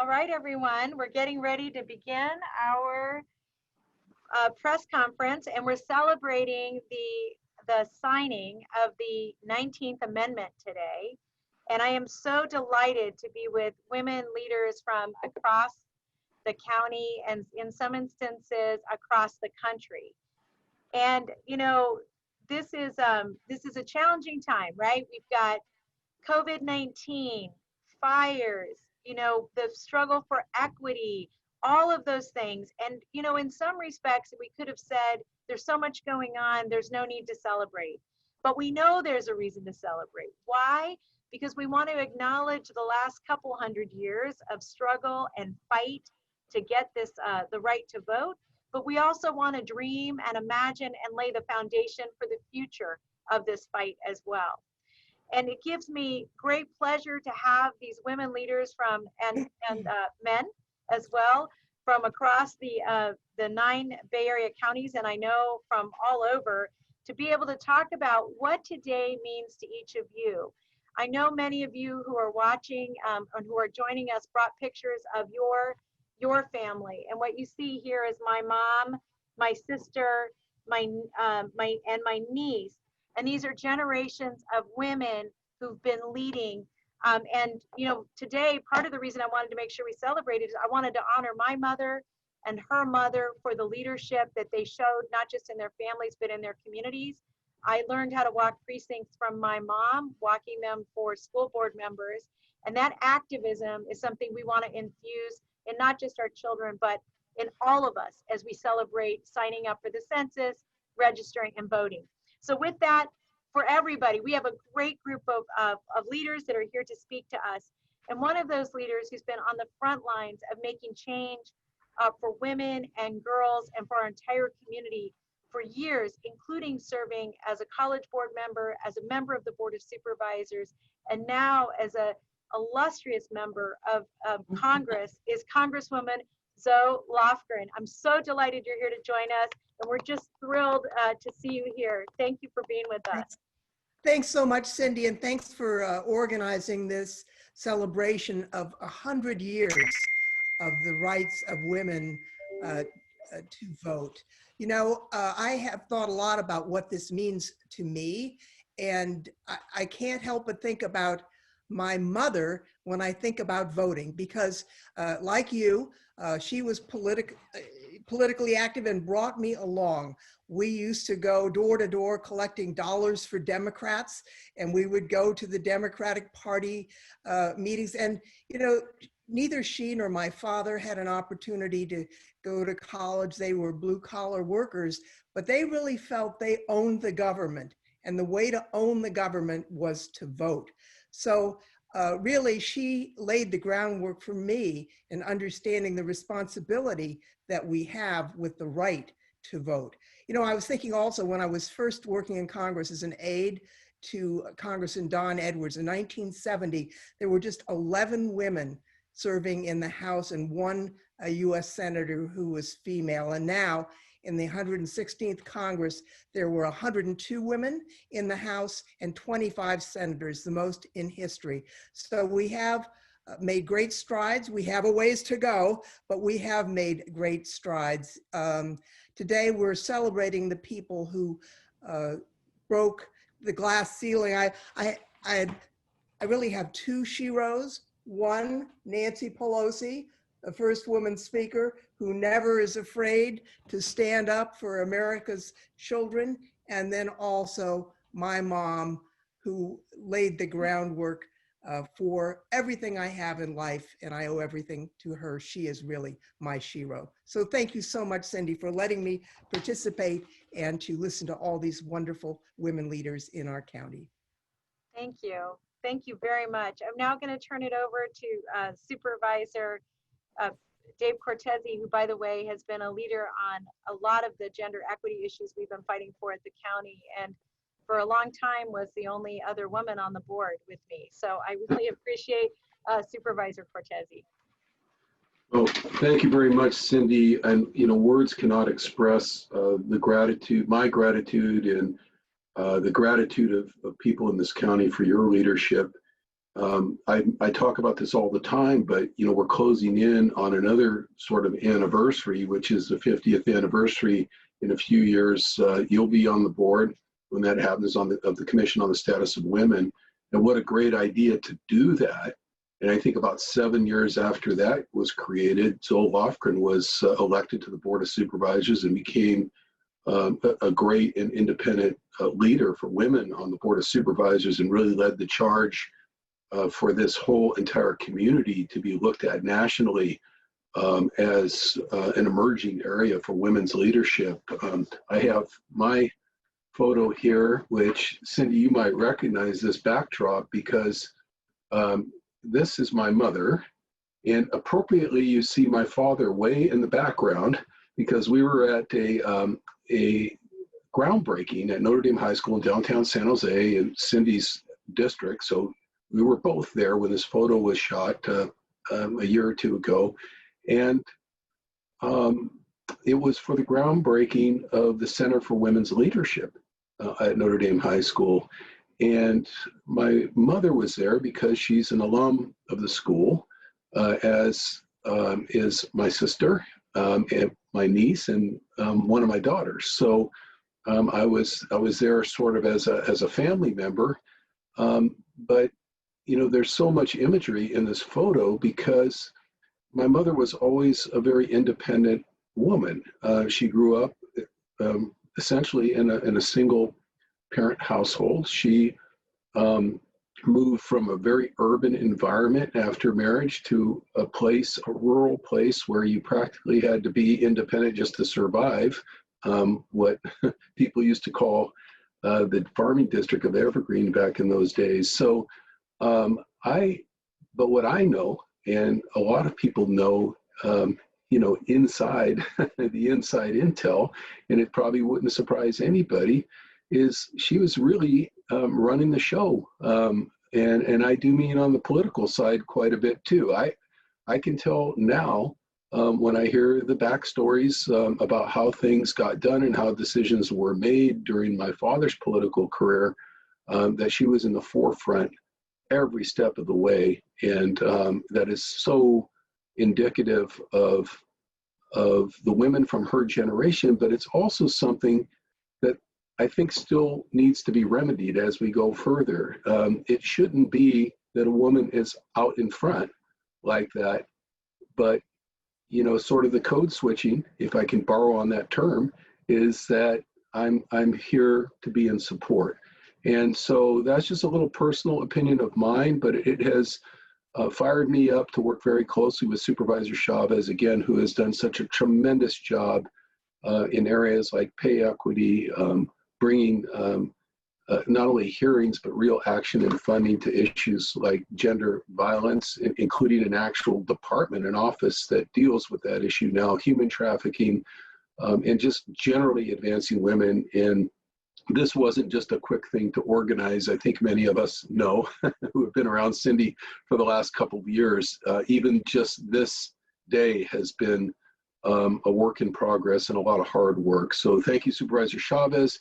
All right, everyone, we're getting ready to begin our press conference, and we're celebrating the signing of the 19th Amendment today. And I am so delighted to be with women leaders from across the county and in some instances across the country. And you know, this is a challenging time, right? We've got COVID-19, fires, you know, the struggle for equity, all of those things. And, you know, in some respects, we could have said, there's so much going on, there's no need to celebrate. But we know there's a reason to celebrate. Why? Because we want to acknowledge the last couple hundred years of struggle and fight to get this, the right to vote. But we also want to dream and imagine and lay the foundation for the future of this fight as well. And it gives me great pleasure to have these women leaders from and men as well from across the 9 Bay Area counties, and I know from all over, to be able to talk about what today means to each of you. I know many of you who are watching and who are joining us brought pictures of your family, and what you see here is my mom, my sister, my niece. And these are generations of women who've been leading. And, you know, today, part of the reason I wanted to make sure we celebrated is I wanted to honor my mother and her mother for the leadership that they showed, not just in their families, but in their communities. I learned how to walk precincts from my mom, walking them for school board members. And that activism is something we want to infuse in not just our children, but in all of us as we celebrate signing up for the census, registering, and voting. So with that, for everybody, we have a great group of leaders that are here to speak to us. And one of those leaders who's been on the front lines of making change for women and girls and for our entire community for years, including serving as a college board member, as a member of the Board of Supervisors, and now as an illustrious member of Congress, is Congresswoman Zoe Lofgren. I'm so delighted you're here to join us, and we're just thrilled to see you here. Thank you for being with us. Thanks so much, Cindy, and thanks for organizing this celebration of 100 years of the rights of women to vote. You know, I have thought a lot about what this means to me, and I can't help but think about my mother when I think about voting, because like you, she was politically active and brought me along. We used to go door to door collecting dollars for Democrats, and we would go to the Democratic Party meetings. And, you know, neither she nor my father had an opportunity to go to college. They were blue collar workers, but they really felt they owned the government. And the way to own the government was to vote. So really, she laid the groundwork for me in understanding the responsibility that we have with the right to vote. You know, I was thinking also when I was first working in Congress as an aide to Congressman Don Edwards in 1970, there were just 11 women serving in the House and one US Senator who was female. And now in the 116th Congress, there were 102 women in the House and 25 senators, the most in history. So we have made great strides. We have a ways to go, but we have made great strides. Today, we're celebrating the people who broke the glass ceiling. I really have 2 sheroes. One, Nancy Pelosi, the first woman speaker who never is afraid to stand up for America's children. And then also my mom, who laid the groundwork for everything I have in life, and I owe everything to her. She is really my shero. So thank you so much, Cindy, for letting me participate and to listen to all these wonderful women leaders in our county. Thank you. Thank you very much. I'm now going to turn it over to Supervisor Dave Cortese, who, by the way, has been a leader on a lot of the gender equity issues we've been fighting for at the county, and for a long time was the only other woman on the board with me. So I really appreciate Supervisor Cortese. Well, thank you very much, Cindy. And, you know, words cannot express the gratitude, my gratitude, and the gratitude of people in this county for your leadership. I talk about this all the time, but we're closing in on another sort of anniversary, which is the 50th anniversary. In a few years, you'll be on the board when that happens of the Commission on the Status of Women. And what a great idea to do that. And I think about 7 years after that was created, Zoe Lofgren was elected to the Board of Supervisors and became a great and independent leader for women on the Board of Supervisors, and really led the charge for this whole entire community to be looked at nationally as an emerging area for women's leadership. I have my photo here, which Cindy, you might recognize this backdrop because this is my mother, and appropriately you see my father way in the background because we were at a groundbreaking at Notre Dame High School in downtown San Jose in Cindy's district. So we were both there when this photo was shot a year or two ago. And it was for the groundbreaking of the Center for Women's Leadership at Notre Dame High School. And my mother was there because she's an alum of the school, as is my sister, and my niece, and one of my daughters. So I was there sort of as a family member. But there's so much imagery in this photo because my mother was always a very independent woman. She grew up essentially in a single parent household. She moved from a very urban environment after marriage to a rural place where you practically had to be independent just to survive, what people used to call the farming district of Evergreen back in those days. So but what I know, and a lot of people know, inside the inside intel, and it probably wouldn't surprise anybody, is she was really running the show. And I do mean on the political side quite a bit too. I can tell now when I hear the backstories about how things got done and how decisions were made during my father's political career, that she was in the forefront every step of the way. And that is so indicative of the women from her generation, but it's also something that I think still needs to be remedied as we go further. It shouldn't be that a woman is out in front like that, but sort of the code switching, if I can borrow on that term, is that I'm here to be in support. And so that's just a little personal opinion of mine, but it has fired me up to work very closely with Supervisor Chavez, again, who has done such a tremendous job in areas like pay equity, bringing not only hearings, but real action and funding to issues like gender violence, including an actual department, an office that deals with that issue now, human trafficking, and just generally advancing women. And this wasn't just a quick thing to organize. I think many of us know who have been around Cindy for the last couple of years. Even just this day has been a work in progress and a lot of hard work. So thank you, Supervisor Chavez.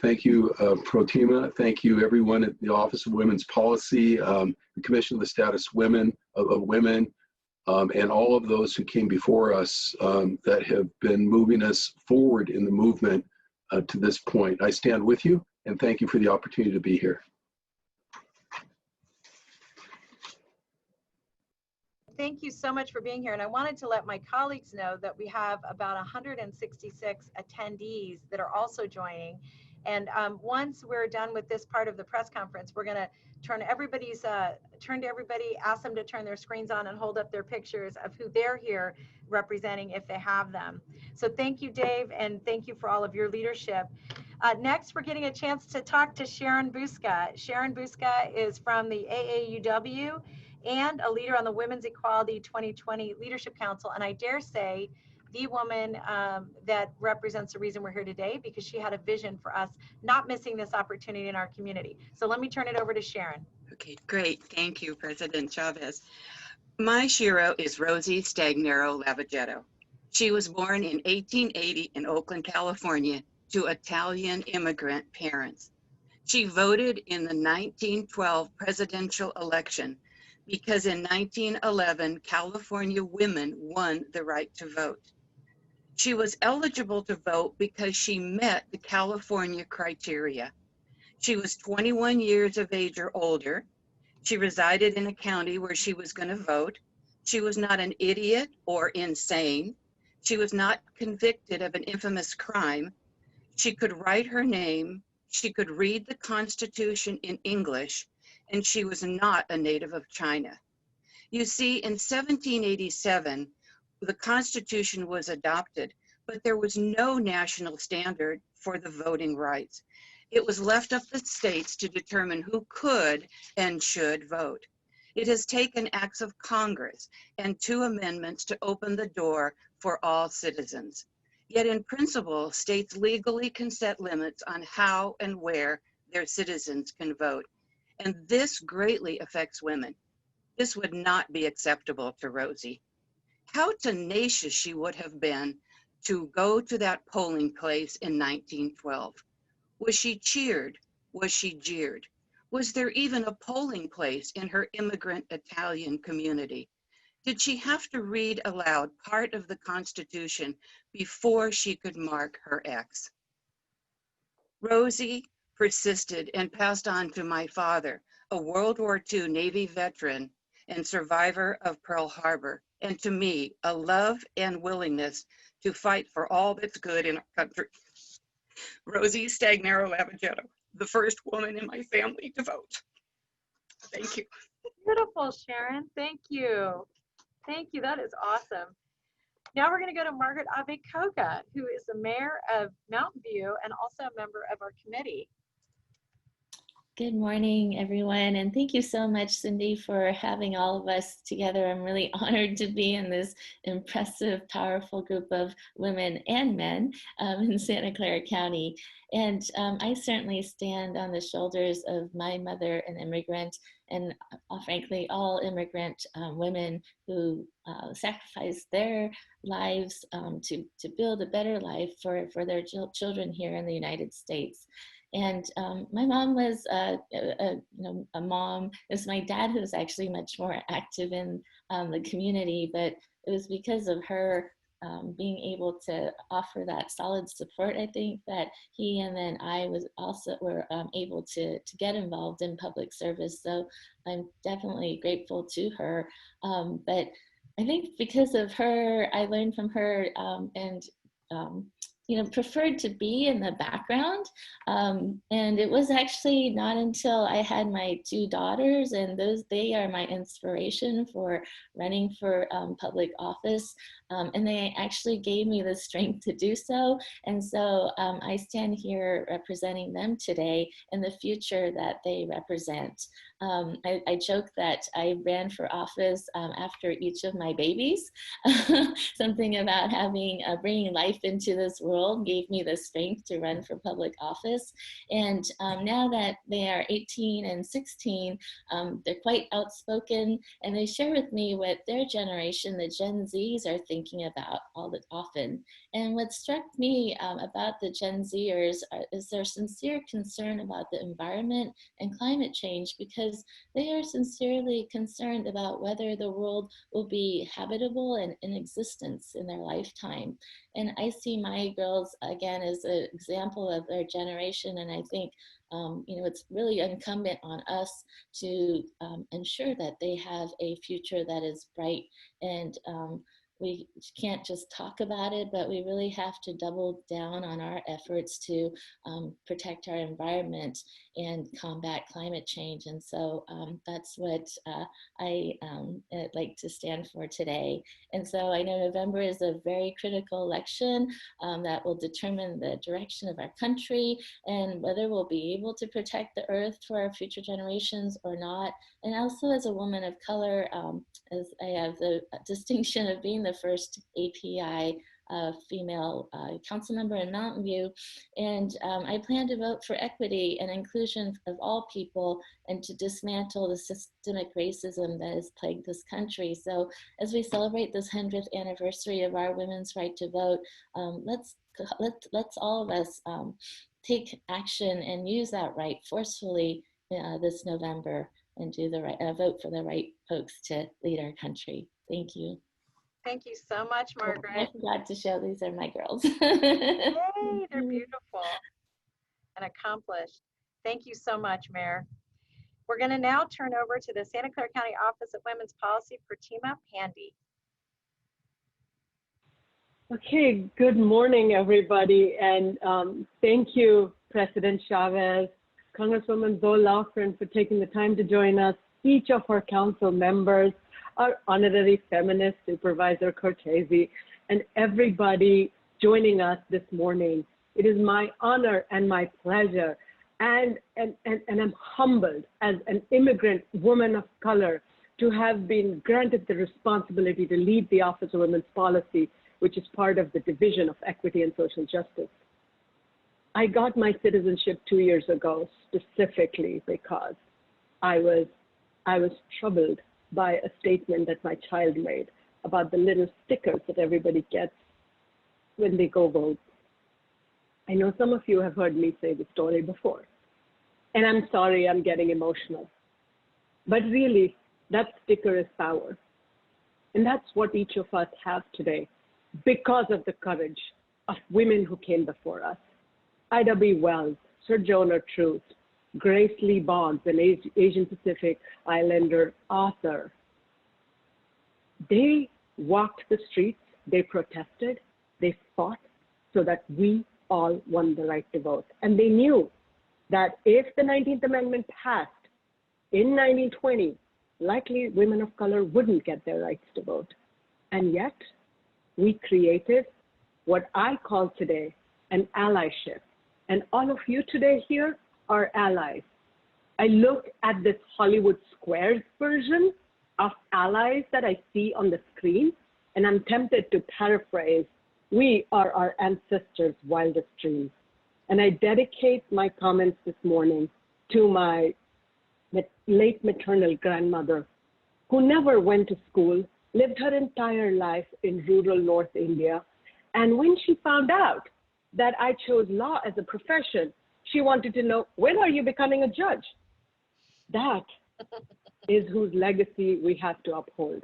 Thank you, Protima. Thank you, everyone at the Office of Women's Policy, the Commission on the Status of Women, and all of those who came before us that have been moving us forward in the movement to this point. I stand with you, and thank you for the opportunity to be here. Thank you so much for being here. And I wanted to let my colleagues know that we have about 166 attendees that are also joining. And once we're done with this part of the press conference, we're going to turn to everybody, ask them to turn their screens on and hold up their pictures of who they're here representing if they have them. So thank you, Dave, and thank you for all of your leadership. Next, we're getting a chance to talk to Sharon Bouska. Sharon Bouska is from the AAUW and a leader on the Women's Equality 2020 Leadership Council. And I dare say the woman that represents the reason we're here today, because she had a vision for us not missing this opportunity in our community. So let me turn it over to Sharon. Okay, great. Thank you, President Chavez. My shero is Rosie Stagnero Lavagetto. She was born in 1880 in Oakland, California, to Italian immigrant parents. She voted in the 1912 presidential election because in 1911, California women won the right to vote. She was eligible to vote because she met the California criteria. She was 21 years of age or older. She resided in a county where she was going to vote. She was not an idiot or insane. She was not convicted of an infamous crime. She could write her name. She could read the Constitution in English, and she was not a native of China. You see, in 1787, the Constitution was adopted, but there was no national standard for the voting rights. It was left up to states to determine who could and should vote. It has taken acts of Congress and 2 amendments to open the door for all citizens. Yet in principle, states legally can set limits on how and where their citizens can vote. And this greatly affects women. This would not be acceptable to Rosie. How tenacious she would have been to go to that polling place in 1912. Was she cheered? Was she jeered? Was there even a polling place in her immigrant Italian community? Did she have to read aloud part of the Constitution before she could mark her X? Rosie persisted and passed on to my father, a World War II Navy veteran and survivor of Pearl Harbor, and to me, a love and willingness to fight for all that's good in our country. Rosie Stagnaro-Lavagetto, the first woman in my family to vote. Thank you. Beautiful, Sharon. Thank you. Thank you. That is awesome. Now we're going to go to Margaret Ave Koga, who is the mayor of Mountain View and also a member of our committee. Good morning, everyone, and thank you so much, Cindy, for having all of us together. I'm really honored to be in this impressive, powerful group of women and men in Santa Clara County. And I certainly stand on the shoulders of my mother, an immigrant, and frankly, all immigrant women who sacrificed their lives to build a better life for their children here in the United States. And my mom was a mom. It was my dad who was actually much more active in the community, but it was because of her being able to offer that solid support, I think, that he and then I were able to get involved in public service. So I'm definitely grateful to her. But I think because of her, I learned from her and preferred to be in the background. And it was actually not until I had my 2 daughters, and they are my inspiration for running for public office. And they actually gave me the strength to do so. And so I stand here representing them today and the future that they represent. I joke that I ran for office after each of my babies. Something about bringing life into this world gave me the strength to run for public office. And now that they are 18 and 16, they're quite outspoken, and they share with me what their generation, the Gen Zs, are thinking about often. And what struck me about the Gen Zers is their sincere concern about the environment and climate change, because they are sincerely concerned about whether the world will be habitable and in existence in their lifetime. And I see my girls, again, as an example of their generation. And I think, it's really incumbent on us to ensure that they have a future that is bright. And we can't just talk about it, but we really have to double down on our efforts to protect our environment and combat climate change. And so that's what I like to stand for today. And so I know November is a very critical election that will determine the direction of our country and whether we'll be able to protect the earth for our future generations or not. And also, as a woman of color, as I have the distinction of being the first API female council member in Mountain View. And I plan to vote for equity and inclusion of all people and to dismantle the systemic racism that has plagued this country. So as we celebrate this 100th anniversary of our women's right to vote, let's all of us take action and use that right forcefully this November and do the right, vote for the right folks to lead our country. Thank you. Thank you so much, Margaret. I forgot to show, these are my girls. Yay, they're beautiful and accomplished. Thank you so much, Mayor. We're going to now turn over to the Santa Clara County Office of Women's Policy, Protima, Pandey. Okay, good morning, everybody, and thank you, President Chavez, Congresswoman Zoe Lofgren, for taking the time to join us, each of our council members, our honorary feminist Supervisor Cortese, and everybody joining us this morning. It is my honor and my pleasure, and I'm humbled as an immigrant woman of color to have been granted the responsibility to lead the Office of Women's Policy, which is part of the Division of Equity and Social Justice. I got my citizenship 2 years ago, specifically because I was troubled by a statement that my child made about the little stickers that everybody gets when they go vote. I know some of you have heard me say the story before, and I'm sorry I'm getting emotional. But really, that sticker is power. And that's what each of us have today because of the courage of women who came before us. Ida B. Wells, Sojourner Truth, Grace Lee Boggs, an Asian Pacific Islander author. They walked the streets, they protested, they fought so that we all won the right to vote. And they knew that if the 19th Amendment passed in 1920, likely women of color wouldn't get their rights to vote. And yet, we created what I call today an allyship. And all of you today here are allies. I look at this Hollywood Squares version of allies that I see on the screen, and I'm tempted to paraphrase, we are our ancestors' wildest dreams. And I dedicate my comments this morning to my late maternal grandmother, who never went to school, lived her entire life in rural North India. And when she found out that I chose law as a profession, she wanted to know, when are you becoming a judge? That is whose legacy we have to uphold.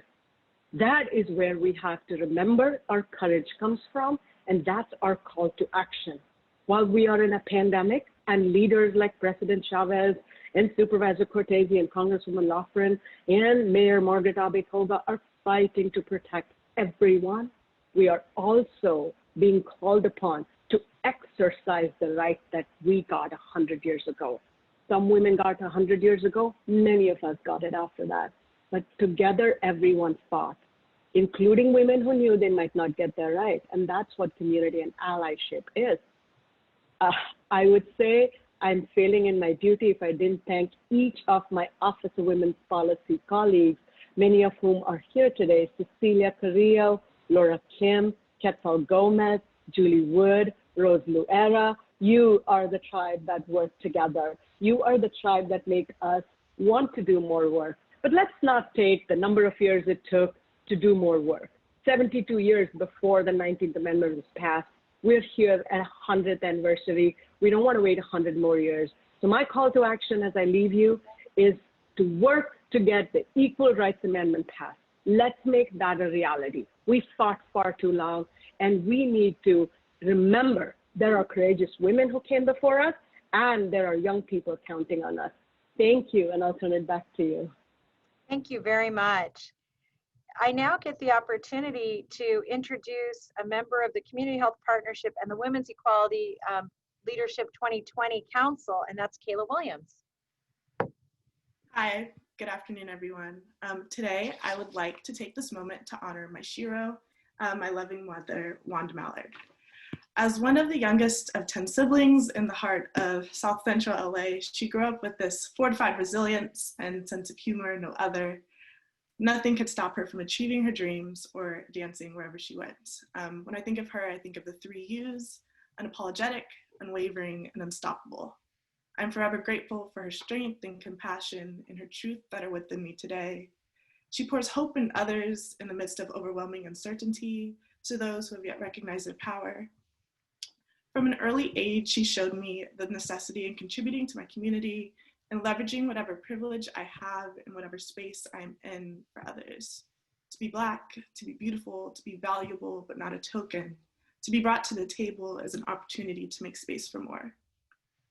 That is where we have to remember our courage comes from, and that's our call to action. While we are in a pandemic and leaders like President Chavez and Supervisor Cortese and Congresswoman Lofgren and Mayor Margaret Koga are fighting to protect everyone, we are also being called upon to exercise the right that we got 100 years ago. Some women got 100 years ago, many of us got it after that. But together, everyone fought, including women who knew they might not get their right. And that's what community and allyship is. I would say I'm failing in my duty if I didn't thank each of my Office of Women's Policy colleagues, many of whom are here today: Cecilia Carrillo, Laura Kim, Ketfal Gomez, Julie Wood, Rose Luera. You are the tribe that works together. You are the tribe that make us want to do more work. But let's not take the number of years it took to do more work. 72 years before the 19th Amendment was passed, we're here at 100th anniversary. We don't want to wait 100 more years. So my call to action as I leave you is to work to get the Equal Rights Amendment passed. Let's make that a reality. We fought far too long, and we need to remember there are courageous women who came before us, and there are young people counting on us. Thank you, and I'll turn it back to you. Thank you very much. I now get the opportunity to introduce a member of the Community Health Partnership and the Women's Equality Leadership 2020 Council, and that's Kayla Williams. Hi, good afternoon, everyone. Today, I would like to take this moment to honor my Shiro, my loving mother, Wanda Mallard. As one of the youngest of 10 siblings in the heart of South Central LA, she grew up with this fortified resilience and sense of humor no other. Nothing could stop her from achieving her dreams or dancing wherever she went. When I think of her, I think of the 3 U's: unapologetic, unwavering, and unstoppable. I'm forever grateful for her strength and compassion and her truth that are within me today. She pours hope in others in the midst of overwhelming uncertainty to those who have yet recognized their power. From an early age, she showed me the necessity in contributing to my community and leveraging whatever privilege I have in whatever space I'm in for others. To be Black, to be beautiful, to be valuable, but not a token, to be brought to the table as an opportunity to make space for more.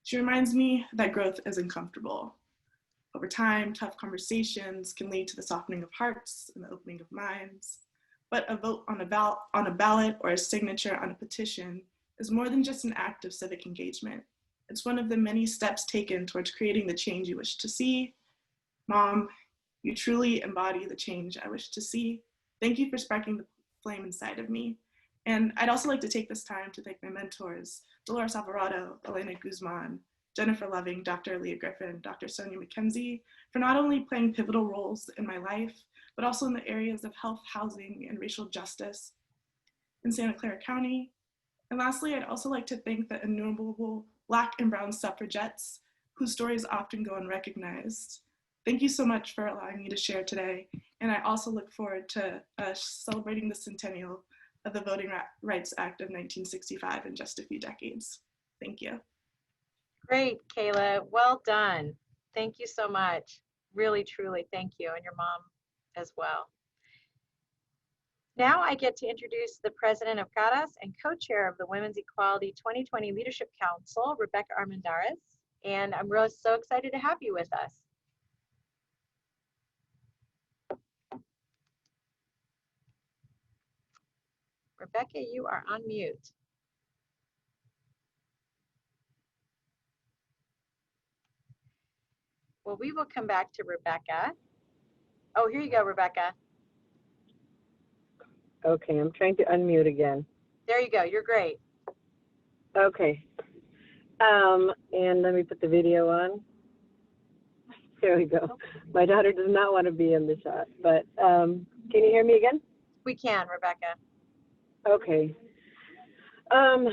She reminds me that growth isn't comfortable. Over time, tough conversations can lead to the softening of hearts and the opening of minds. But a vote on a ballot or a signature on a petition is more than just an act of civic engagement. It's one of the many steps taken towards creating the change you wish to see. Mom, you truly embody the change I wish to see. Thank you for sparking the flame inside of me. And I'd also like to take this time to thank my mentors, Dolores Alvarado, Elena Guzman, Jennifer Loving, Dr. Leah Griffin, Dr. Sonia McKenzie, for not only playing pivotal roles in my life, but also in the areas of health, housing, and racial justice in Santa Clara County. And lastly, I'd also like to thank the innumerable Black and Brown suffragettes whose stories often go unrecognized. Thank you so much for allowing me to share today. And I also look forward to celebrating the centennial of the Voting Rights Act of 1965 in just a few decades. Thank you. Great, Kayla. Well done. Thank you so much. Really, truly, thank you, and your mom as well. Now I get to introduce the president of CARAS and co-chair of the Women's Equality 2020 Leadership Council, Rebeca Armendariz. And I'm really so excited to have you with us. Rebeca, you are on mute. Well, we will come back to Rebeca. Oh, here you go, Rebeca. Okay, I'm trying to unmute again. There you go. You're great. Okay. And let me put the video on. There we go. My daughter does not want to be in the shot, but can you hear me again? We can, Rebeca. Okay. I'm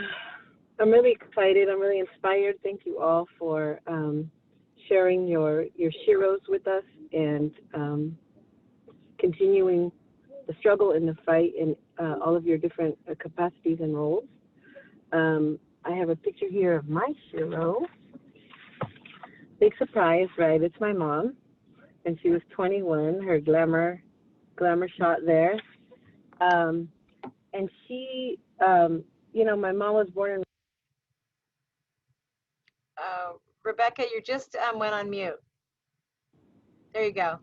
really excited. I'm really inspired. Thank you all for sharing your sheroes with us and continuing the struggle and the fight in all of your different capacities and roles. I have a picture here of my shero. Big surprise, right? It's my mom, and she was 21. Her glamour shot there. And she, you know, my mom was born in. Rebeca, you just went on mute. There you go.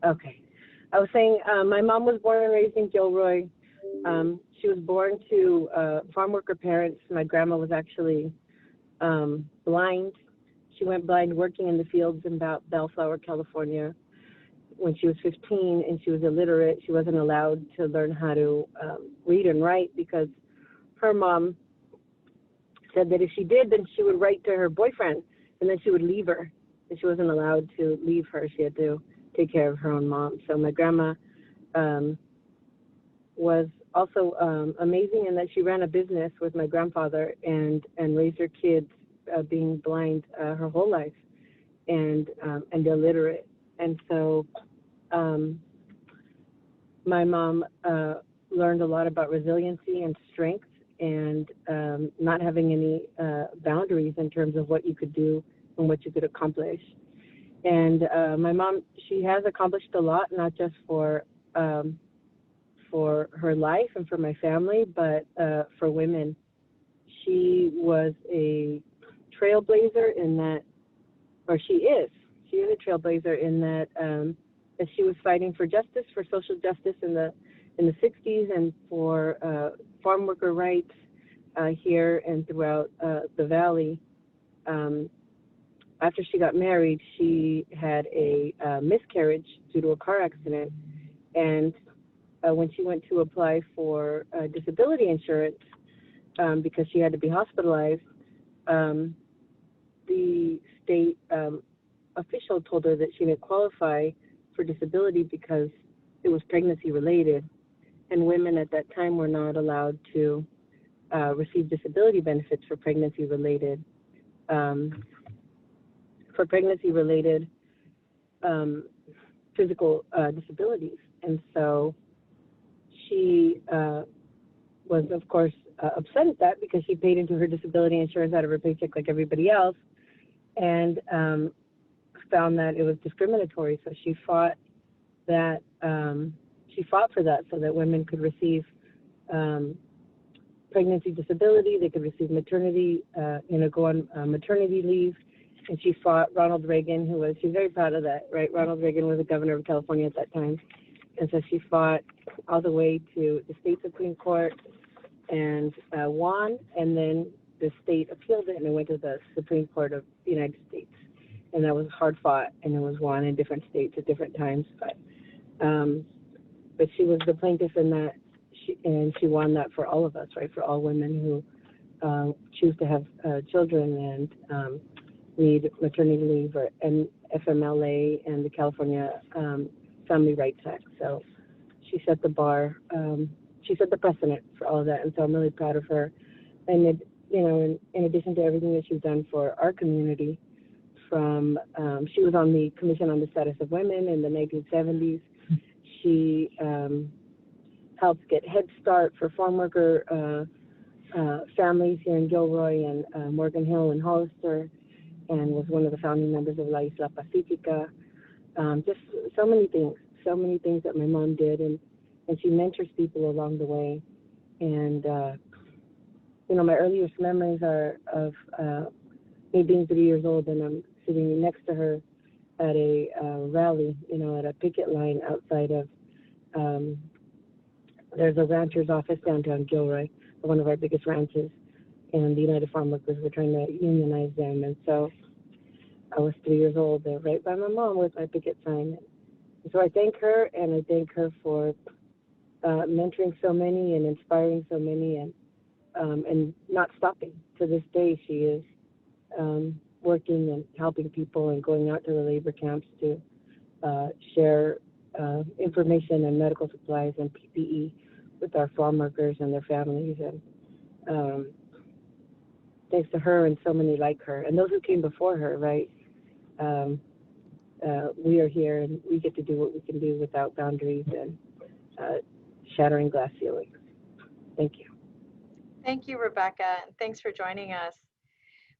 Okay. I was saying my mom was born and raised in Gilroy. She was born to farm worker parents. My grandma was actually blind. She went blind working in the fields in Bellflower, California when she was 15, and she was illiterate. She wasn't allowed to learn how to read and write because her mom said that if she did, then she would write to her boyfriend, and then she would leave her. And she wasn't allowed to leave her. She had to take care of her own mom. So my grandma was also amazing in that she ran a business with my grandfather and raised her kids being blind her whole life and illiterate. And so my mom learned a lot about resiliency and strength and not having any boundaries in terms of what you could do and what you could accomplish. And my mom, she has accomplished a lot, not just for her life and for my family, but for women. She was a trailblazer in that, or she is a trailblazer in that as she was fighting for justice, for social justice in the 60s and for farm worker rights here and throughout the valley. After she got married, she had a miscarriage due to a car accident. And when she went to apply for disability insurance, because she had to be hospitalized, the state official told her that she didn't qualify for disability because it was pregnancy related, and women at that time were not allowed to receive disability benefits for pregnancy related physical disabilities. And so she was, of course, upset at that because she paid into her disability insurance out of her paycheck like everybody else, and found that it was discriminatory. So she fought that. She fought for that so that women could receive pregnancy disability, they could receive maternity, go on maternity leave. And she fought Ronald Reagan, she's very proud of that, right? Ronald Reagan was the governor of California at that time. And so she fought all the way to the state Supreme Court and won, and then the state appealed it and it went to the Supreme Court of the United States. And that was hard fought, and it was won in different states at different times. But she was the plaintiff in that, and she won that for all of us, right? For all women who choose to have children and need maternity leave, and FMLA and the California Family Rights Act. So she set the bar, she set the precedent for all of that, and so I'm really proud of her. And it, in addition to everything that she's done for our community, she was on the Commission on the Status of Women in the 1970s. She helped get Head Start for farm worker families here in Gilroy and Morgan Hill and Hollister, and was one of the founding members of La Isla Pacifica. Just so many things that my mom did, and she mentors people along the way. And my earliest memories are of me being 3 years old, and I'm sitting next to her at a rally, at a picket line outside of, there's a rancher's office downtown Gilroy, one of our biggest ranches, and the United Farm Workers were trying to unionize them. And so I was 3 years old there, right by my mom with my picket sign. And so I thank her, and I thank her for mentoring so many and inspiring so many, and not stopping. To this day, she is working and helping people and going out to the labor camps to share information and medical supplies and PPE with our farm workers and their families. And thanks to her and so many like her, and those who came before her, right? We are here, and we get to do what we can do without boundaries and shattering glass ceilings. Thank you. Thank you, Rebecca, and thanks for joining us.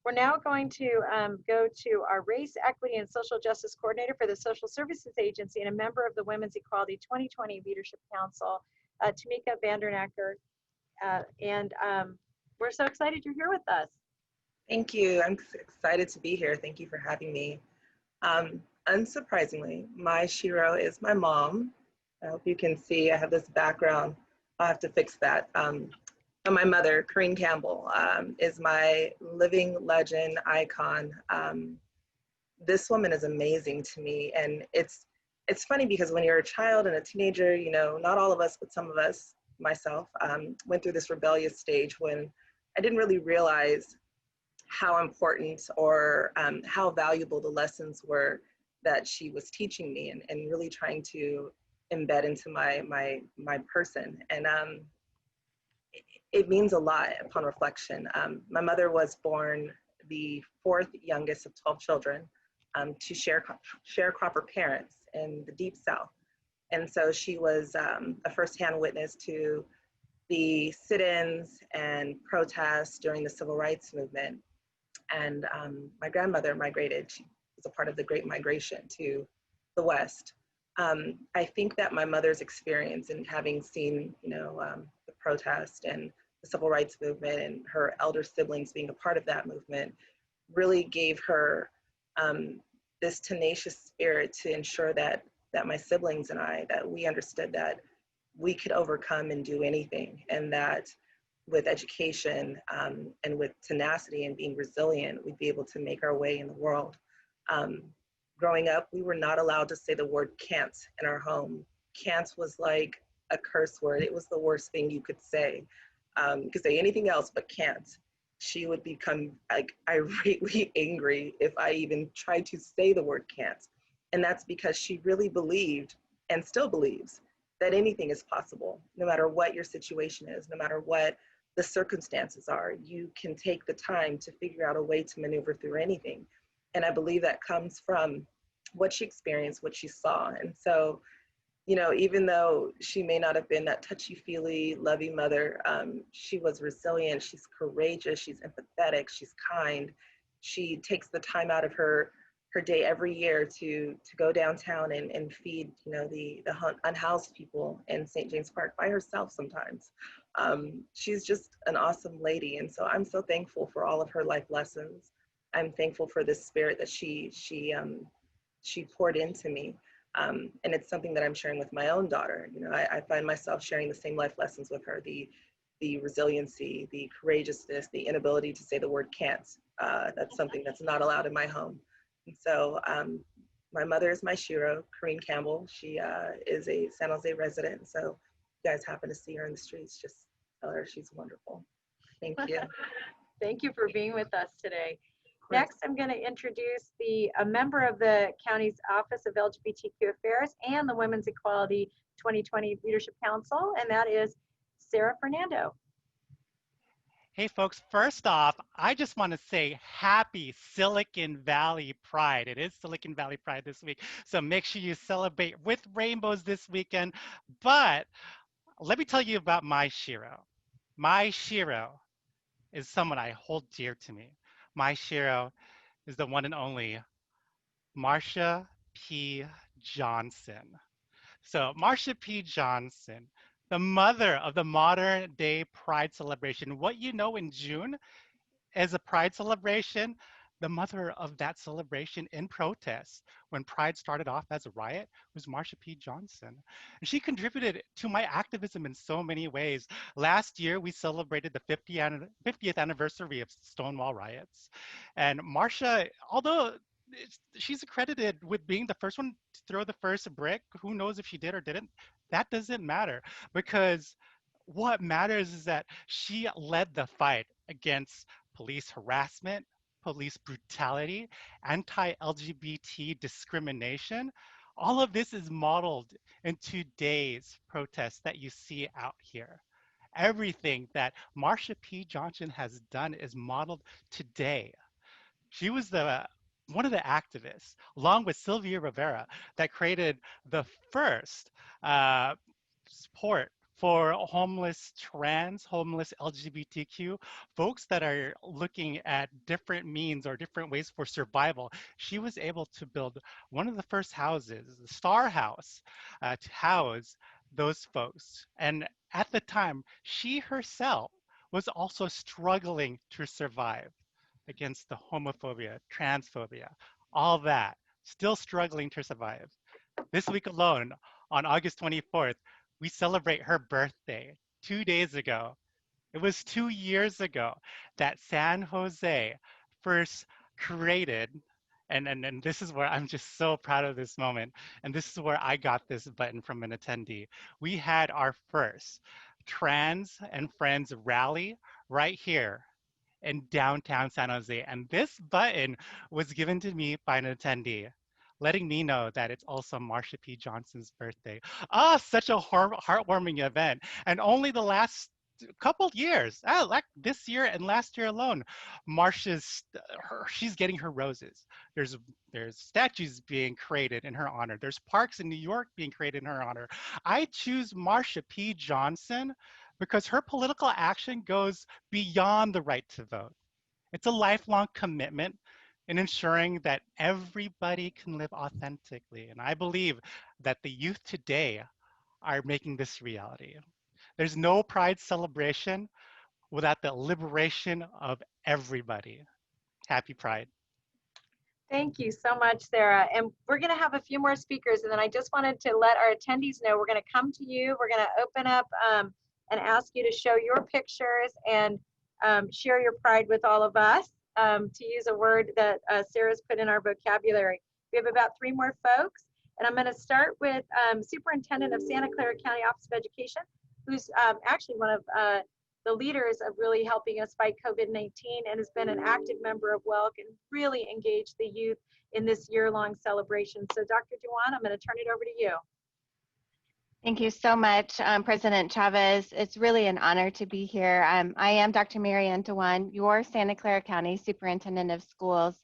We're now going to go to our Race, Equity, and Social Justice Coordinator for the Social Services Agency and a member of the Women's Equality 2020 Leadership Council, Tamika Vandernacker. And we're so excited you're here with us. Thank you. I'm excited to be here. Thank you for having me. Unsurprisingly, my Shiro is my mom. I hope you can see I have this background. I'll have to fix that. And my mother, Corinne Campbell, is my living legend icon. This woman is amazing to me. And it's funny because when you're a child and a teenager, not all of us, but some of us, myself, went through this rebellious stage when I didn't really realize how important or how valuable the lessons were that she was teaching me, and really trying to embed into my person. And it means a lot upon reflection. My mother was born the fourth youngest of 12 children to sharecropper parents in the Deep South. And so she was a firsthand witness to the sit-ins and protests during the Civil Rights Movement. And my grandmother migrated. She was a part of the Great Migration to the West. I think that my mother's experience in having seen, the protest and the Civil Rights Movement, and her elder siblings being a part of that movement, really gave her this tenacious spirit to ensure that my siblings and I, that we understood that we could overcome and do anything, and that with education and with tenacity and being resilient, we'd be able to make our way in the world. Growing up, we were not allowed to say the word can't in our home. Can't was like a curse word. It was the worst thing you could say. You could say anything else but can't. She would become like irately angry if I even tried to say the word can't. And that's because she really believed and still believes that anything is possible, no matter what your situation is, no matter what the circumstances are. You can take the time to figure out a way to maneuver through anything. And I believe that comes from what she experienced, what she saw. And so, you know, even though she may not have been that touchy-feely, loving mother, she was resilient, she's courageous, she's empathetic, she's kind. She takes the time out of her day every year to go downtown and feed, you know, the unhoused people in St. James Park by herself sometimes. She's just an awesome lady. And so I'm so thankful for all of her life lessons. I'm thankful for the spirit that she poured into me. And it's something that I'm sharing with my own daughter. You know, I find myself sharing the same life lessons with her, the resiliency, the courageousness, the inability to say the word can't. That's something that's not allowed in my home. And so my mother is my Shiro, Corrine Campbell. She is a San Jose resident. So if you guys happen to see her in the streets, just tell her she's wonderful. Thank you. Thank you for being with us today. Next, I'm going to introduce a member of the county's Office of LGBTQ Affairs and the Women's Equality 2020 Leadership Council, and that is Sera Fernando. Hey folks, first off, I just want to say happy Silicon Valley Pride. It is Silicon Valley Pride this week, so make sure you celebrate with rainbows this weekend. But let me tell you about my Shiro. My Shiro is someone I hold dear to me. My Shiro is the one and only Marsha P. Johnson. So Marsha P. Johnson, the mother of the modern day Pride celebration. What you know in June as a Pride celebration, the mother of that celebration in protest when Pride started off as a riot was Marsha P. Johnson. And she contributed to my activism in so many ways. Last year, we celebrated the 50th anniversary of Stonewall riots. And Marsha, although she's accredited with being the first one to throw the first brick, who knows if she did or didn't, that doesn't matter, because what matters is that she led the fight against police harassment, police brutality, anti-LGBT discrimination. All of this is modeled in today's protests that you see out here. Everything that Marsha P. Johnson has done is modeled today. She was one of the activists, along with Sylvia Rivera, that created the first support for homeless homeless LGBTQ, folks that are looking at different means or different ways for survival. She was able to build one of the first houses, the Star House, to house those folks. And at the time, she herself was also struggling to survive against the homophobia, transphobia, all that, still struggling to survive. This week alone, on August 24th, we celebrate her birthday 2 days ago. It was 2 years ago that San Jose first created, and this is where I'm just so proud of this moment, and this is where I got this button from an attendee. We had our first Trans and Friends rally right here in downtown San Jose. And this button was given to me by an attendee, letting me know that it's also Marsha P. Johnson's birthday. Such a heartwarming event. And only the last couple years, like this year and last year alone, she's getting her roses. There's statues being created in her honor. There's parks in New York being created in her honor. I choose Marsha P. Johnson because her political action goes beyond the right to vote. It's a lifelong commitment in ensuring that everybody can live authentically. And I believe that the youth today are making this reality. There's no Pride celebration without the liberation of everybody. Happy Pride. Thank you so much, Sera. And we're going to have a few more speakers. And then I just wanted to let our attendees know we're going to come to you. We're going to open up and ask you to show your pictures and share your pride with all of us, to use a word that Sera's put in our vocabulary. We have about 3 more folks. And I'm going to start with Superintendent of Santa Clara County Office of Education, who's actually one of the leaders of really helping us fight COVID-19 and has been an active member of WELC and really engaged the youth in this year-long celebration. So Dr. Dewan, I'm going to turn it over to you. Thank you so much, President Chavez. It's really an honor to be here. I am Dr. Mary Ann Dewan, your Santa Clara County Superintendent of Schools.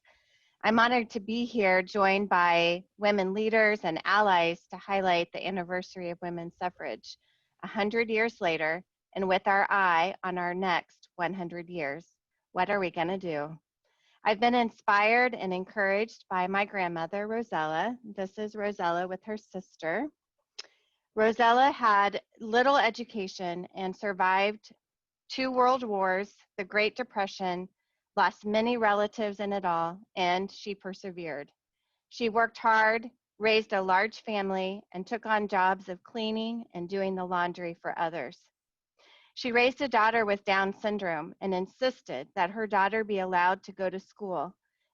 I'm honored to be here joined by women leaders and allies to highlight the anniversary of women's suffrage 100 years later, and with our eye on our next 100 years. What are we gonna do? I've been inspired and encouraged by my grandmother, Rosella. This is Rosella with her sister. Rosella had little education and survived 2 world wars, the Great Depression, lost many relatives in it all, and she persevered. She worked hard, raised a large family, and took on jobs of cleaning and doing the laundry for others. She raised a daughter with Down syndrome and insisted that her daughter be allowed to go to school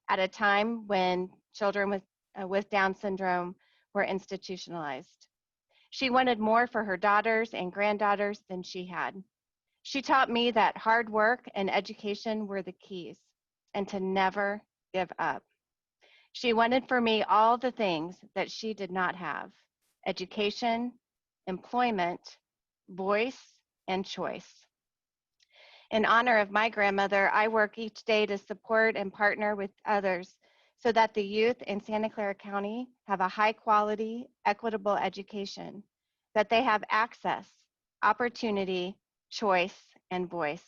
at a time when children with Down syndrome were institutionalized. She wanted more for her daughters and granddaughters than she had. She taught me that hard work and education were the keys and to never give up. She wanted for me all the things that she did not have: education, employment, voice, and choice. In honor of my grandmother, I work each day to support and partner with others so that the youth in Santa Clara County have a high quality, equitable education, that they have access, opportunity, choice, and voice.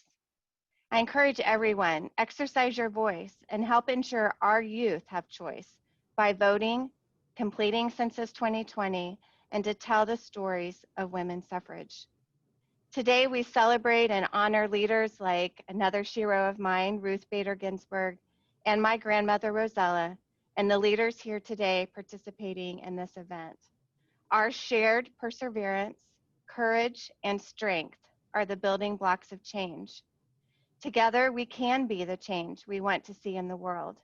I encourage everyone, exercise your voice and help ensure our youth have choice by voting, completing Census 2020, and to tell the stories of women's suffrage. Today, we celebrate and honor leaders like another hero of mine, Ruth Bader Ginsburg, and my grandmother, Rosella, and the leaders here today participating in this event. Our shared perseverance, courage, and strength are the building blocks of change. Together, we can be the change we want to see in the world.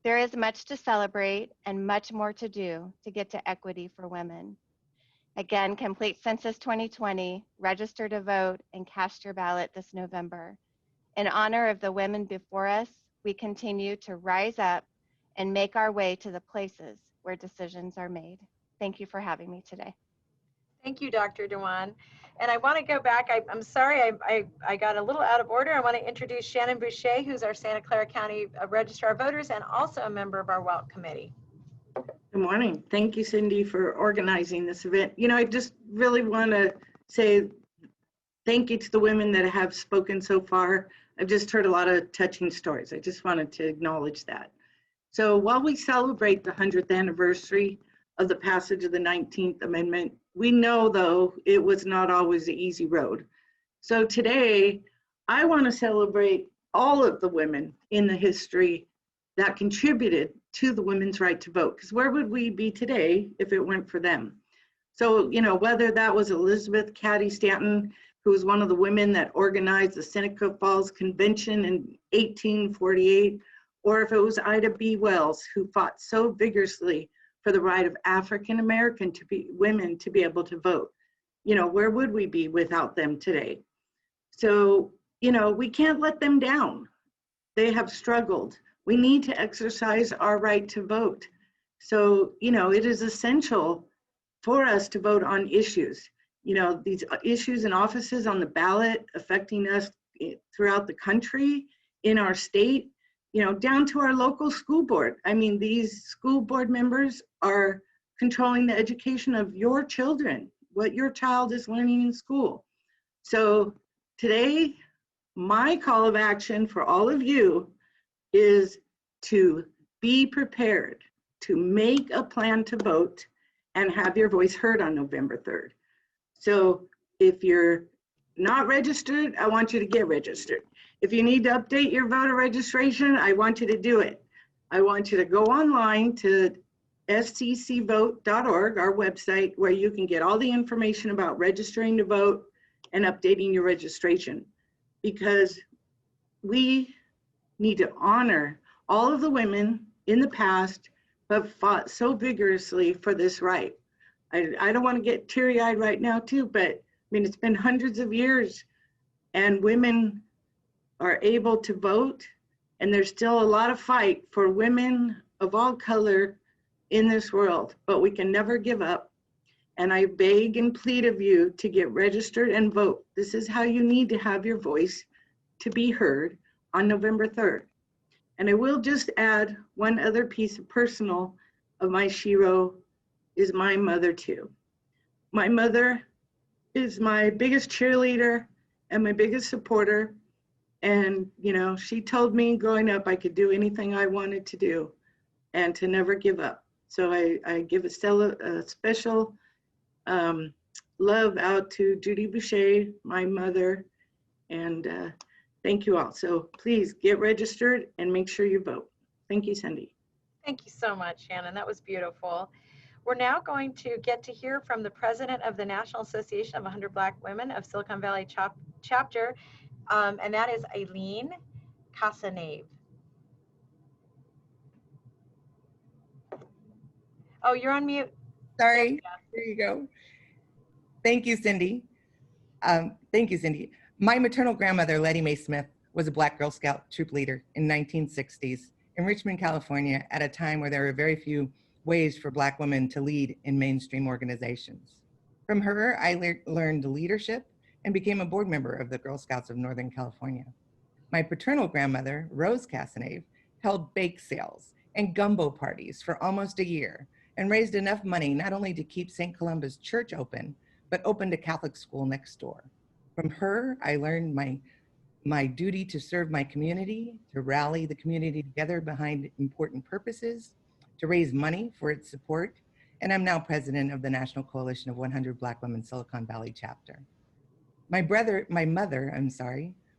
There is much to celebrate and much more to do to get to equity for women. Again, complete Census 2020, register to vote, and cast your ballot this November. In honor of the women before us, we continue to rise up and make our way to the places where decisions are made. Thank you for having me today. Thank you, Dr. Dewan. And I want to go back. I'm sorry, I got a little out of order. I want to introduce Shannon Bushey, who's our Santa Clara County Registrar of Voters and also a member of our WELC committee. Good morning. Thank you, Cindy, for organizing this event. You know, I just really want to say thank you to the women that have spoken so far. I've just heard a lot of touching stories. I just wanted to acknowledge that. So while we celebrate the 100th anniversary of the passage of the 19th Amendment, we know, though, it was not always an easy road. So today, I want to celebrate all of the women in the history that contributed to the women's right to vote, because where would we be today if it weren't for them? So, you know, whether that was Elizabeth Cady Stanton, who was one of the women that organized the Seneca Falls Convention in 1848, or if it was Ida B. Wells, who fought so vigorously for the right of African American women to be able to vote. You know, where would we be without them today? So, you know, we can't let them down. They have struggled. We need to exercise our right to vote. So, you know, it is essential for us to vote on issues. You know, these issues and offices on the ballot affecting us throughout the country, in our state, you know, down to our local school board. I mean, these school board members are controlling the education of your children, what your child is learning in school. So today, my call of action for all of you is to be prepared to make a plan to vote and have your voice heard on November 3rd. So if you're not registered, I want you to get registered. If you need to update your voter registration, I want you to do it. I want you to go online to sccvote.org, our website, where you can get all the information about registering to vote and updating your registration, because we need to honor all of the women in the past who have fought so vigorously for this right. I don't want to get teary-eyed right now too, but I mean, it's been hundreds of years and women are able to vote, and there's still a lot of fight for women of all color in this world, but we can never give up. And I beg and plead of you to get registered and vote. This is how you need to have your voice to be heard on November 3rd. And I will just add one other piece of personal of my shero is my mother too. My mother is my biggest cheerleader and my biggest supporter. And, you know, she told me growing up I could do anything I wanted to do and to never give up. So I give a special love out to Judy Bushey, my mother, and thank you all. So please get registered and make sure you vote. Thank you, Cindy. Thank you so much, Shannon. That was beautiful. We're now going to get to hear from the president of the National Association of 100 Black Women of Silicon Valley chapter, and that is Aileen Casanave. Oh, you're on mute. Sorry, there you go. Thank you, Cindy. My maternal grandmother, Letty Mae Smith, was a Black Girl Scout troop leader in 1960s in Richmond, California, at a time where there were very few ways for Black women to lead in mainstream organizations. From her, I learned leadership and became a board member of the Girl Scouts of Northern California. My paternal grandmother, Rose Casanave, held bake sales and gumbo parties for almost a year and raised enough money not only to keep St. Columba's Church open, but opened a Catholic school next door. From her, I learned my duty to serve my community, to rally the community together behind important purposes, to raise money for its support, and I'm now president of the National Coalition of 100 Black Women Silicon Valley chapter. My mother,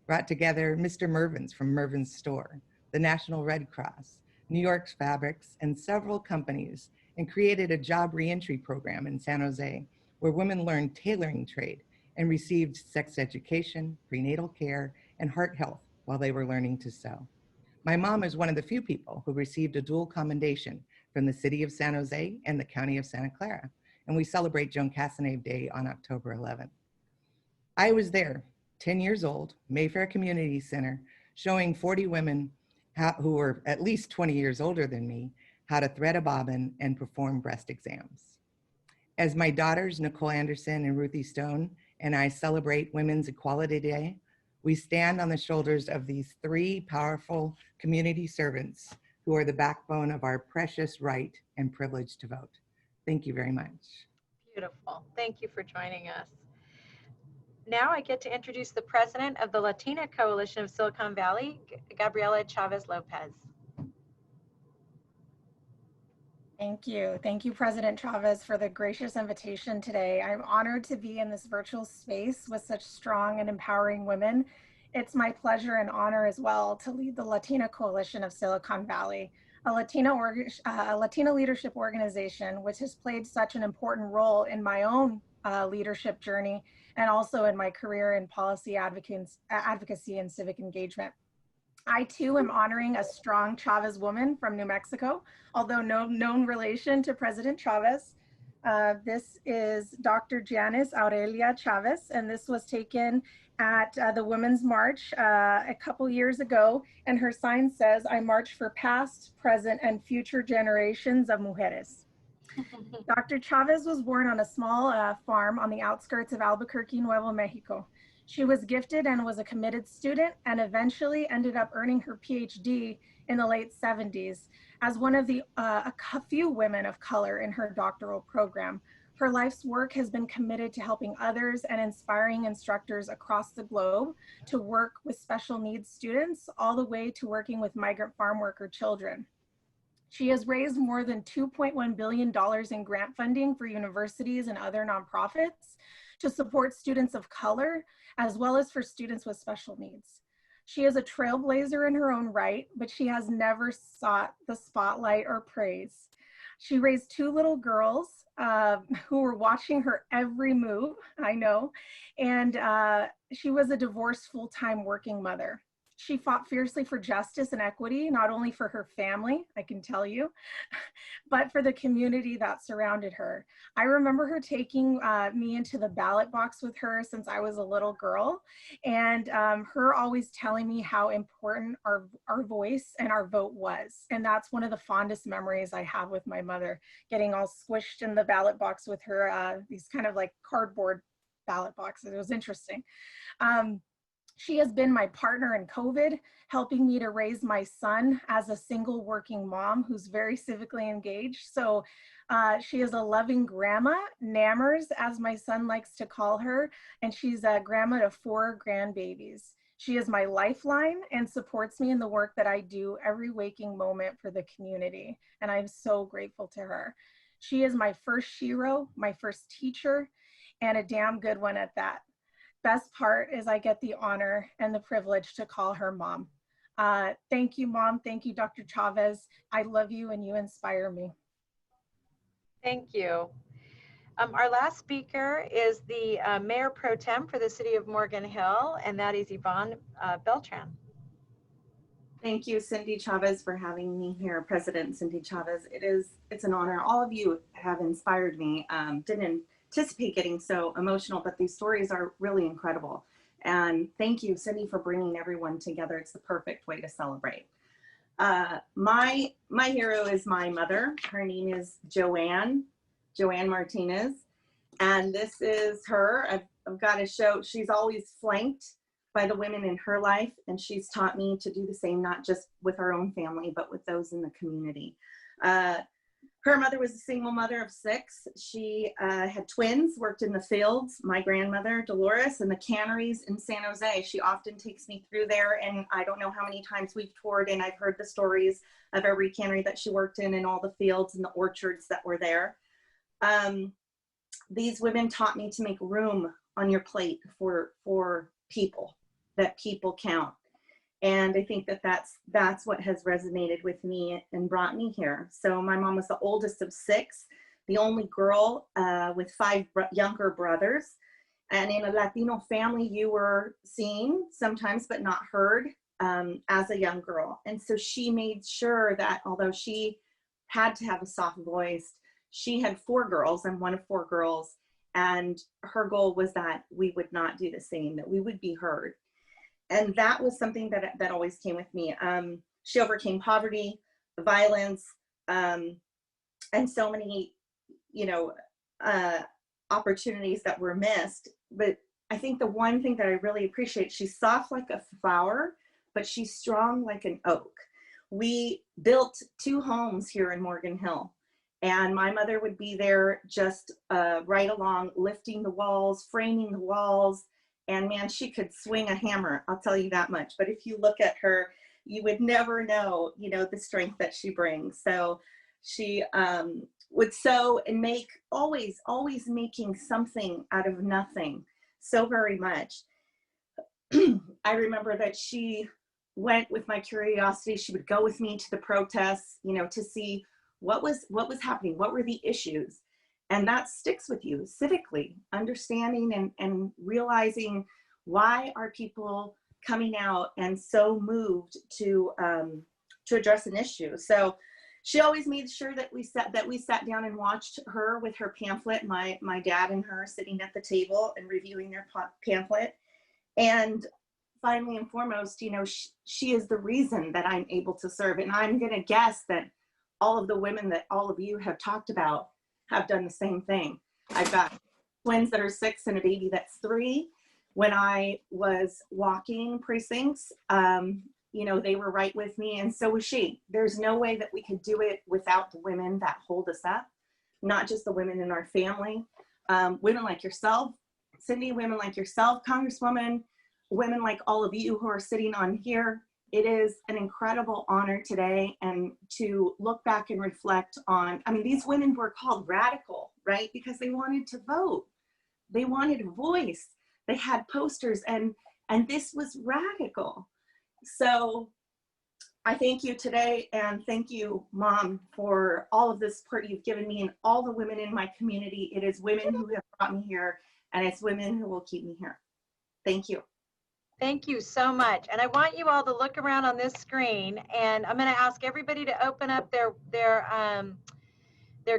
brought together Mr. Mervin's from Mervin's Store, the National Red Cross, New York's Fabrics, and several companies, and created a job reentry program in San Jose where women learned tailoring trade and received sex education, prenatal care, and heart health while they were learning to sew. My mom is one of the few people who received a dual commendation from the city of San Jose and the county of Santa Clara, and we celebrate Joan Casanave Day on October 11th. I was there, 10 years old, Mayfair Community Center, showing 40 women who were at least 20 years older than me how to thread a bobbin and perform breast exams. As my daughters, Nicole Anderson and Ruthie Stone, and I celebrate Women's Equality Day, we stand on the shoulders of these three powerful community servants who are the backbone of our precious right and privilege to vote. Thank you very much. Beautiful. Thank you for joining us. Now I get to introduce the president of the Latina Coalition of Silicon Valley, Gabriela Chavez-Lopez. Thank you. Thank you, President Chavez, for the gracious invitation today. I'm honored to be in this virtual space with such strong and empowering women. It's my pleasure and honor as well to lead the Latina Coalition of Silicon Valley, a Latina leadership organization which has played such an important role in my own leadership journey and also in my career in policy advocacy and civic engagement. I too am honoring a strong Chavez woman from New Mexico, although no known relation to President Chavez. This is Dr. Janice Aurelia Chavez, and this was taken at the Women's March a couple years ago, and her sign says, "I march for past, present, and future generations of mujeres." Dr. Chavez was born on a small farm on the outskirts of Albuquerque, Nuevo Mexico. She was gifted and was a committed student and eventually ended up earning her PhD in the late 70s as one of the a few women of color in her doctoral program. Her life's work has been committed to helping others and inspiring instructors across the globe to work with special needs students all the way to working with migrant farm worker children. She has raised more than $2.1 billion in grant funding for universities and other nonprofits to support students of color, as well as for students with special needs. She is a trailblazer in her own right, but she has never sought the spotlight or praise. She raised two little girls who were watching her every move, I know, and she was a divorced full-time working mother. She fought fiercely for justice and equity, not only for her family, I can tell you, but for the community that surrounded her. I remember her taking me into the ballot box with her since I was a little girl, and her always telling me how important our voice and our vote was. And that's one of the fondest memories I have with my mother, getting all squished in the ballot box with her, these kind of like cardboard ballot boxes. It was interesting. She has been my partner in COVID, helping me to raise my son as a single working mom who's very civically engaged. So she is a loving grandma, Nammers, as my son likes to call her, and she's a grandma to 4 grandbabies. She is my lifeline and supports me in the work that I do every waking moment for the community, and I'm so grateful to her. She is my first shero, my first teacher, and a damn good one at that. Best part is I get the honor and the privilege to call her mom. Thank you, Mom. Thank you, Dr. Chavez. I love you and you inspire me. Thank you. Our last speaker is the Mayor Pro Tem for the City of Morgan Hill, and that is Yvonne Beltran. Thank you, Cindy Chavez, for having me here, President Cindy Chavez. It's an honor. All of you have inspired me. Didn't anticipate getting so emotional, but these stories are really incredible. And thank you, Cindy, for bringing everyone together. It's the perfect way to celebrate. My hero is my mother. Her name is Joanne Martinez. And this is her. I've got to show, she's always flanked by the women in her life. And she's taught me to do the same, not just with her own family, but with those in the community. Her mother was a single mother of 6. She had twins, worked in the fields. My grandmother, Dolores, in the canneries in San Jose. She often takes me through there, and I don't know how many times we've toured, and I've heard the stories of every cannery that she worked in and all the fields and the orchards that were there. These women taught me to make room on your plate for people, that people count. And I think that that's what has resonated with me and brought me here. So my mom was the oldest of 6, the only girl with 5 younger brothers. And in a Latino family, you were seen sometimes, but not heard as a young girl. And so she made sure that although she had to have a soft voice, she had 4 girls. I'm one of 4 girls. And her goal was that we would not do the same, that we would be heard. And that was something that always came with me. She overcame poverty, violence, and so many, opportunities that were missed. But I think the one thing that I really appreciate, she's soft like a flower, but she's strong like an oak. We built 2 homes here in Morgan Hill, and my mother would be there just right along, lifting the walls, framing the walls. And man, she could swing a hammer, I'll tell you that much. But if you look at her, you would never know, the strength that she brings. So she would sew and make, always making something out of nothing, so very much. I remember that she went with my curiosity. She would go with me to the protests, to see what was happening, what were the issues. And that sticks with you civically, understanding and realizing why are people coming out and so moved to address an issue. So she always made sure that we sat down and watched her with her pamphlet, my dad and her sitting at the table and reviewing their pamphlet. And finally and foremost, she is the reason that I'm able to serve. And I'm gonna guess that all of the women that all of you have talked about have done the same thing. I've got twins that are 6 and a baby that's 3. When I was walking precincts, they were right with me, and so was she. There's no way that we could do it without the women that hold us up, not just the women in our family. Women like yourself, Cindy, women like yourself, Congresswoman, women like all of you who are sitting on here. It is an incredible honor today, and to look back and reflect on, these women were called radical, right? Because they wanted to vote. They wanted a voice. They had posters, and this was radical. So I thank you today, and thank you, Mom, for all of the support you've given me and all the women in my community. It is women who have brought me here, and it's women who will keep me here. Thank you. Thank you so much. And I want you all to look around on this screen, and I'm going to ask everybody to open up their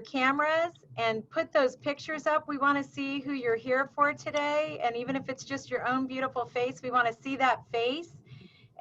cameras and put those pictures up. We want to see who you're here for today. And even if it's just your own beautiful face, we want to see that face.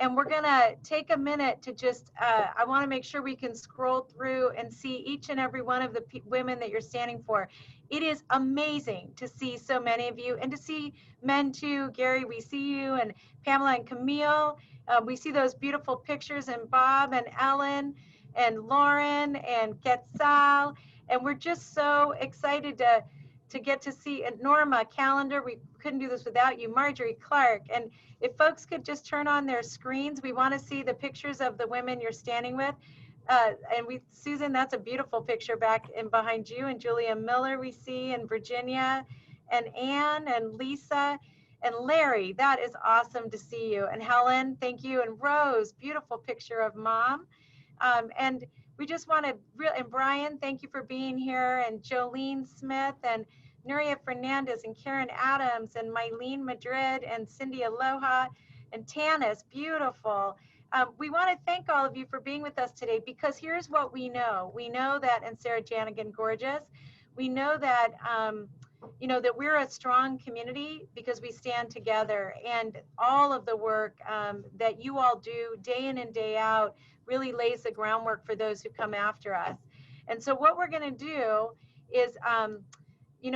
And we're going to take a minute to just, I want to make sure we can scroll through and see each and every one of the women that you're standing for. It is amazing to see so many of you, and to see men too. Gary, we see you, and Pamela and Camille. We see those beautiful pictures, and Bob and Ellen and Lauren and Quetzal. And we're just so excited to get to see Norma Calendar. We couldn't do this without you. Marjorie Clark. And if folks could just turn on their screens, we want to see the pictures of the women you're standing with. Susan, that's a beautiful picture back in behind you, and Julia Miller we see, and Virginia, and Anne, and Lisa, and Larry. That is awesome to see you. And Helen, thank you. And Rose, beautiful picture of Mom. And we just want to, and Brian, thank you for being here, and Jolene Smith, and Nuria Fernandez, and Karen Adams, and Mylene Madrid, and Cindy Aloha, and Tanis, beautiful. We want to thank all of you for being with us today, because here's what we know. We know that, and Sarah Janigan, gorgeous. We know that, that we're a strong community because we stand together, and all of the work that you all do day in and day out really lays the groundwork for those who come after us. And so what we're going to do is,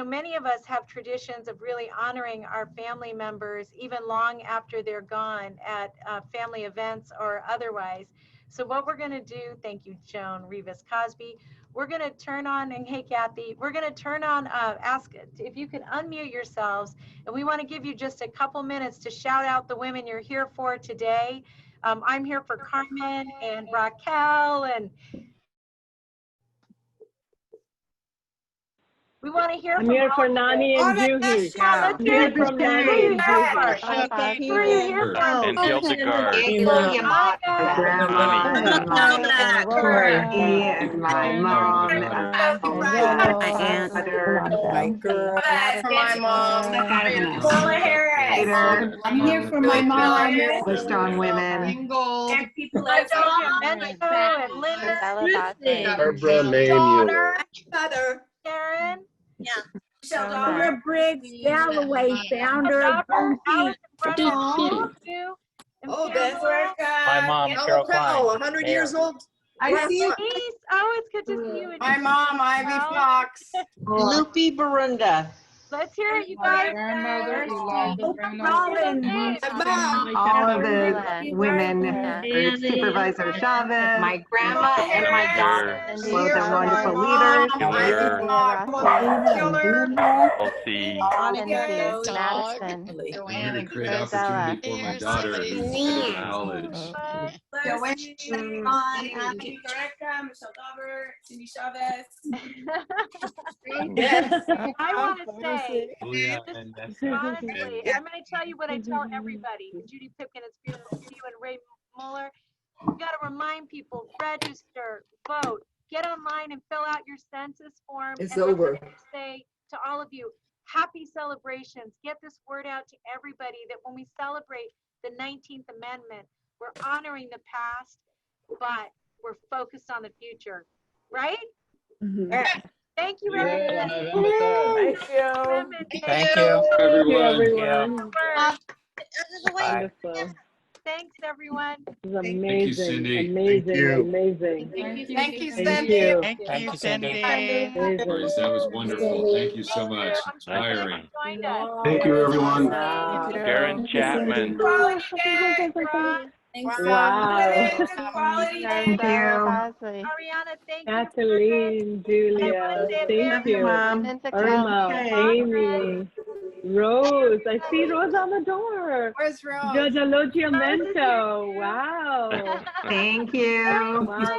many of us have traditions of really honoring our family members even long after they're gone at family events or otherwise. So what we're going to do, thank you, Joan Rivas Cosby, we're going to turn on, and hey, Kathy, we're going to turn on, ask if you can unmute yourselves, and we want to give you just a couple minutes to shout out the women you're here for today. I'm here for Carmen and Raquel, and we want to hear I'm from here for all Nani and Juhi. Let's I'm hear here it from from Nani and Nani. Juhi. Who are you here for? And Hildegard. Grandma and my Corky and my mom and my aunt, my girl. For my mom, Peter. I'm here for my mom. The strong women. And people Hi, like Jojo, and Linda. Barbara Manuel. Mother. Sharon. Yeah. Barbara Briggs Galloway, founder of Boomsy. Oh, that's where My mom, Carol Klein. 100 years old. I see you. Oh, it's good to see you. My mom, Ivy Fox. Loopy Barunda. Let's hear it, you guys. Grandmother, all of the women, Supervisor Chavez, my grandma and my daughter. all the wonderful leaders. Madison. I'm here to create opportunity for my daughter in college. Cindy Chavez. I want to say, And honestly, I'm going to tell you what I tell everybody. Judy Pipkin, it's beautiful to see you, and Ray Mueller. You got to remind people, register, vote, get online and fill out your census form. It's and over. Say to all of you, happy celebrations. Get this word out to everybody that when we celebrate the 19th Amendment, we're honoring the past, but we're focused on the future, right? Thank you, everyone. Thank you. Thank you, everyone. Wonderful. Thanks, everyone. This is amazing, Cindy. amazing, Thank you. amazing. Thank you, Thank Cindy. you. Thank you, Cindy. Amazing. That was wonderful. Thank you so much. Inspiring. Thank you, everyone. Karen Chapman. Wow. Thank you. Ariana, thank you. Kathleen, Julia, thank you. Irma, Amy, Rose. I see Rose on the door. Where's Rose? Jojo Logiamento. Wow. Thank you. Wow.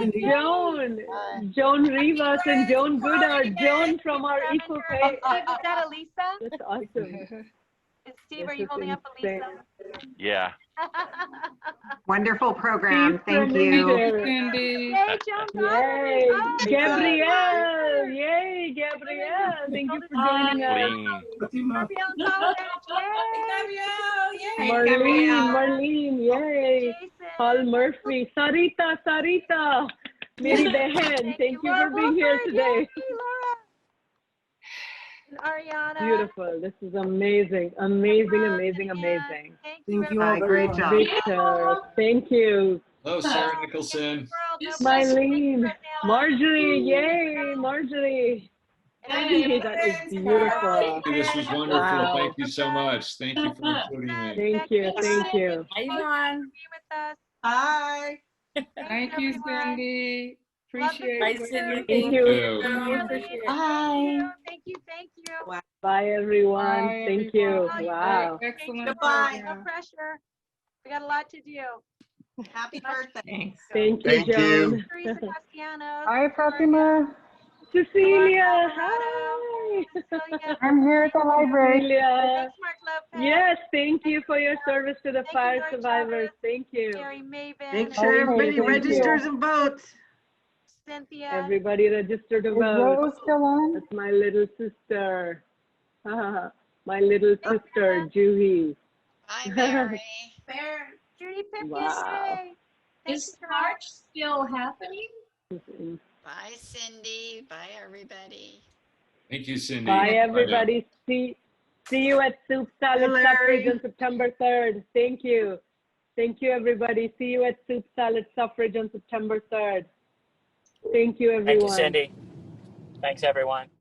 Joan Rivas and Joan Buda. Joan from our Equal Pay. Is that Elisa? That's awesome. Steve, are you holding up Elisa? Yeah. Wonderful program. Thank you. Yay, John. Yay. Oh, Gabrielle. Yay, Gabrielle. Thank you for joining us. Marlene, yay. Paul Murphy. Sarita. Mary Behan, thank you for being here today. Ariana. Beautiful. This is amazing. Amazing. Thank you all. Great job. Victor, thank you. Hello, Sarah Nicholson. Smilene. Marjorie, yay, Marjorie. Hey, that is beautiful. This was wonderful. Wow. Thank you so much. Thank you for including me. Thank you. Hi, Yvonne. Hi. Thank you, Cindy. Appreciate it. Thank you. Bye. Thank you. Bye, everyone. Bye, Thank you. everyone. Wow. Excellent. Goodbye. No pressure. We got a lot to do. Happy birthday. Thank you, Joan. Teresa Castellanos. Hi, Protima. Cecilia, hi. I'm here at the library. Cecilia. Thanks, Mark Lopez. Yes, thank you for your service to the fire George survivors. Thank you. Mary Maven. Make sure everybody registers and votes. Cynthia. Everybody register to vote. Still on? That's my little sister. My little sister, Juhi. Hi, Mary. Judy Pipkin. Wow. Is March still happening? Bye, Cindy. Bye, everybody. Thank you, Cindy. Bye, everybody. See you at Soup Salad Suffrage on September 3rd. Thank you. Thank you, everybody. See you at Soup Salad Suffrage on September 3rd. Thank you, everyone. Thank you, Cindy. Thanks, everyone.